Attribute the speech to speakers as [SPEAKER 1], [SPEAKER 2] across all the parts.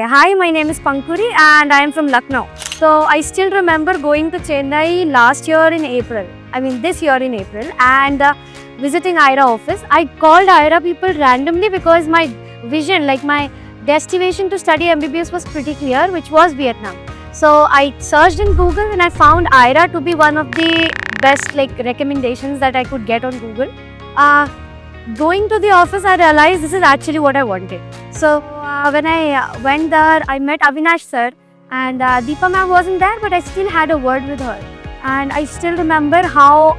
[SPEAKER 1] Hi, my name is Pankuri and I am from Lucknow. So I still remember going to Chennai last year in April. This year in April and visiting IRA office. I called IRA people randomly because my vision, like my destination to study MBBS was pretty clear, which was Vietnam. So I searched in Google and I found IRA to be one of the best recommendations that I could get on Google. Going to the office, I realized this is actually what I wanted. So when I went there, I met Avinash sir and Deepa ma'am wasn't there, but I still had a word with her. And I still remember how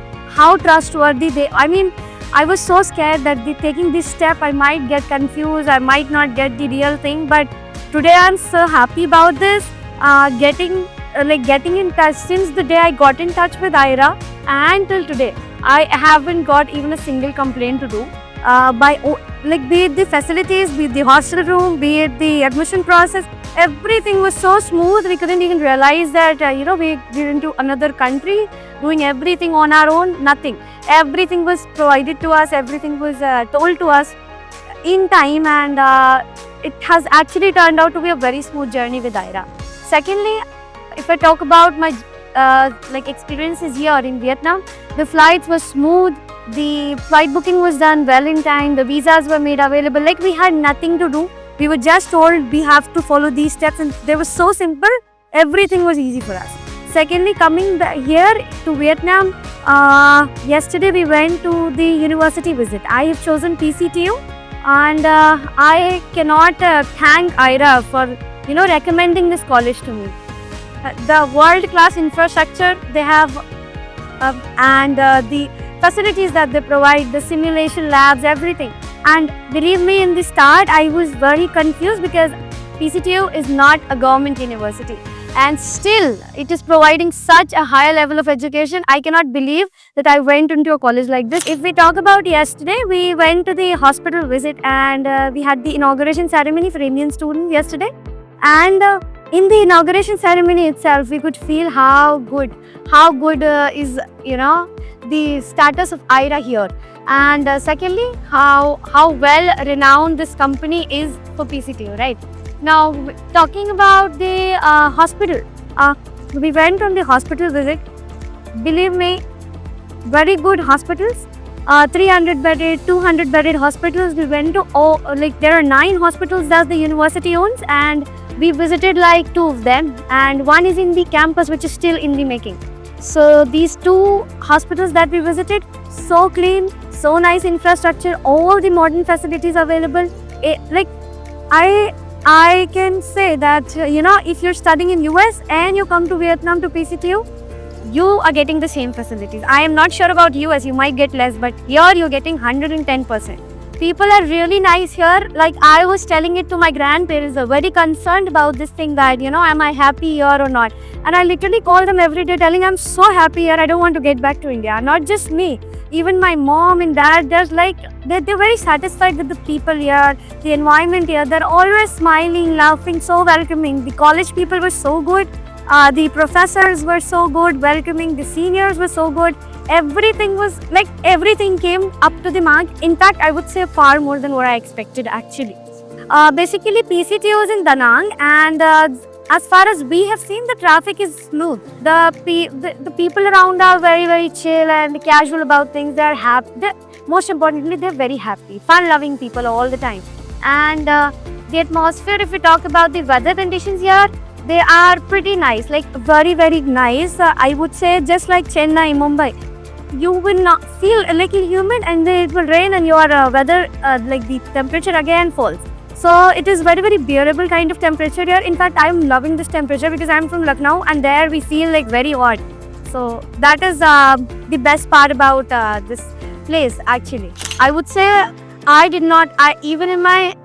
[SPEAKER 1] trustworthy they. I was so scared that taking this step, I might get confused, I might not get the real thing. But today I'm so happy about this. Getting in touch since the day I got in touch with IRA and till today, I haven't got even a single complaint to do. Be it the facilities, be it the hostel room, be it the admission process, everything was so smooth. We couldn't even realize that we're into another country, doing everything on our own. Nothing. Everything was provided to us. Everything was told to us in time, and it has actually turned out to be a very smooth journey with IRA. Secondly, if I talk about my experiences here in Vietnam, the flights were smooth. The flight booking was done well in time. The visas were made available. We had nothing to do. We were just told we have to follow these steps, and they were so simple. Everything was easy for us. Secondly, coming here to Vietnam, yesterday we went to the university visit. I have chosen PCTU, and I cannot thank IRA for recommending this college to me. The world-class infrastructure they have, and the facilities that they provide, the simulation labs, everything. And believe me, in the start, I was very confused because PCTU is not a government university. And still, it is providing such a high level of education. I cannot believe that I went into a college like this. If we talk about yesterday, we went to the hospital visit and we had the inauguration ceremony for Indian students yesterday. And in the inauguration ceremony itself, we could feel how good is the status of IRA here, and secondly, how well renowned this company is for PCTU. Right now, talking about the hospital, we went on the hospital visit. Believe me, very good hospitals. 300 bedded, 200 bedded hospitals. We went to there are 9 hospitals that the university owns, and we visited 2 of them, and one is in the campus, which is still in the making. So these 2 hospitals that we visited, so clean, so nice infrastructure, all the modern facilities available. I can say that if you're studying in US and you come to Vietnam to PCTU, you are getting the same facilities. I am not sure about US, you might get less, but here you're getting 110%. People are really nice here. I was telling it to my grandparents, they're very concerned about this thing that, am I happy here or not? And I literally call them every day telling I'm so happy here, I don't want to get back to India. Not just me, even my mom and dad, they're very satisfied with the people here, the environment here. They're always smiling, laughing, so welcoming. The college people were so good. The professors were so good, welcoming. The seniors were so good. Everything was everything came up to the mark. In fact, I would say far more than what I expected actually. Basically, PCTU is in Da Nang, and as far as we have seen, the traffic is smooth. The people around are very, very chill and casual about things. They're happy. Most importantly, they're very happy, fun-loving people all the time. And the atmosphere, if we talk about the weather conditions here, they are pretty nice, very, very nice. I would say just like Chennai, Mumbai. You will not feel a little humid, and then it will rain and your weather, the temperature again falls. So it is very, very bearable kind of temperature here. In fact, I am loving this temperature because I am from Lucknow, and there we feel very hot. So that is the best part about this place actually. I would say even in my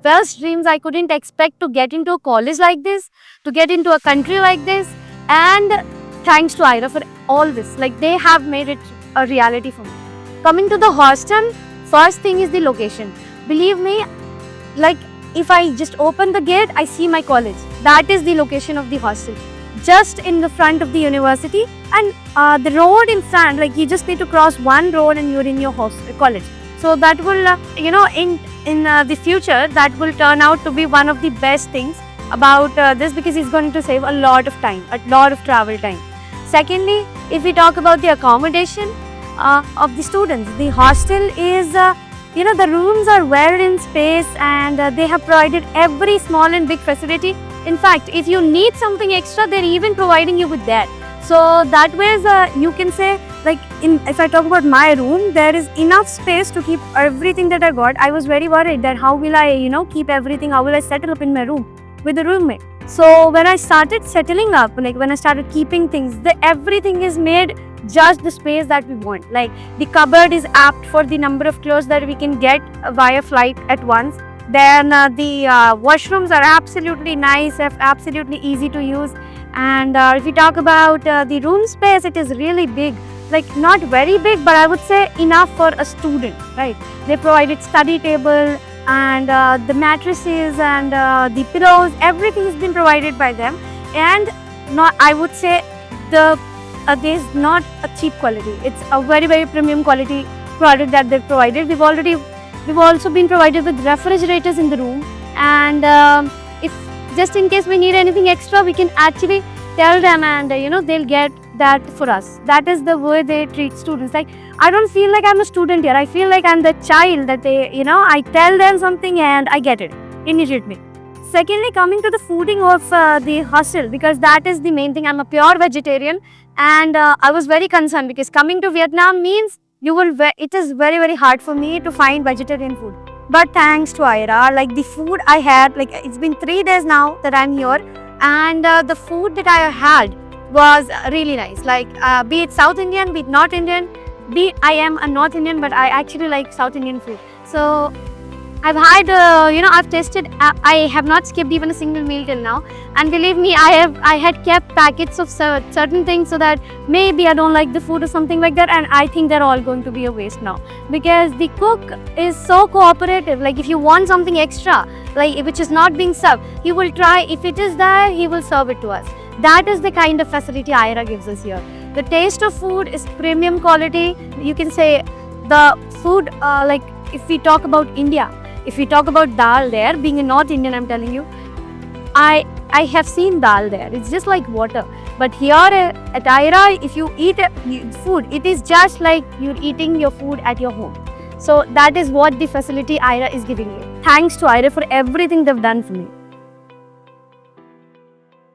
[SPEAKER 1] best dreams, I couldn't expect to get into a college like this, to get into a country like this, and thanks to IRA for all this. They have made it a reality for me. Coming to the hostel, first thing is the location. Believe me, if I just open the gate, I see my college. That is the location of the hostel, just in the front of the university. And the road in front, you just need to cross one road and you're in your college. So that will, in the future, that will turn out to be one of the best things about this because it's going to save a lot of time, a lot of travel time. Secondly, if we talk about the accommodation of the students, the hostel is, the rooms are well in space, and they have provided every small and big facility. In fact, if you need something extra, they're even providing you with that. So that way, you can say, like, if I talk about my room, there is enough space to keep everything that I got. I was very worried that how will I, keep everything, how will I settle up in my room with a roommate. So when I started settling up, like when I started keeping things, everything is made just the space that we want. Like the cupboard is apt for the number of clothes that we can get via flight at once. Then the washrooms are absolutely nice, absolutely easy to use. And if we talk about the room space, it is really big. Like not very big, but I would say enough for a student, right? They provided study table, and the mattresses and the pillows, everything has been provided by them. And I would say there's not a cheap quality. It's a very, very premium quality product that they've provided. We've also been provided with refrigerators in the room, and if just in case we need anything extra, we can actually tell them, and they'll get that for us. That is the way they treat students. Like I don't feel like I'm a student here. I feel like I'm the child that they, I tell them something and I get it immediately. Secondly, coming to the fooding of the hostel, because that is the main thing. I'm a pure vegetarian, and I was very concerned because coming to Vietnam means it is very, very hard for me to find vegetarian food. But thanks to Aira, like the food I had, like it's been 3 days now that I'm here, and the food that I had was really nice. Like be it South Indian, be it North Indian, I am a North Indian, but I actually like South Indian food. So I've had, I've tasted, I have not skipped even a single meal till now. And believe me, I had kept packets of certain things so that maybe I don't like the food or something like that. And I think they're all going to be a waste now, because the cook is so cooperative. Like if you want something extra, like which is not being served, he will try. If it is there, he will serve it to us. That is the kind of facility Aira gives us here. The taste of food is premium quality. You can say the food, like if we talk about India, if we talk about dal there, being a North Indian, I'm telling you, I have seen dal there. It's just like water. But here at Aira, if you eat food, it is just like you're eating your food at your home. So that is what the facility Aira is giving you. Thanks to Aira for everything they've done for me.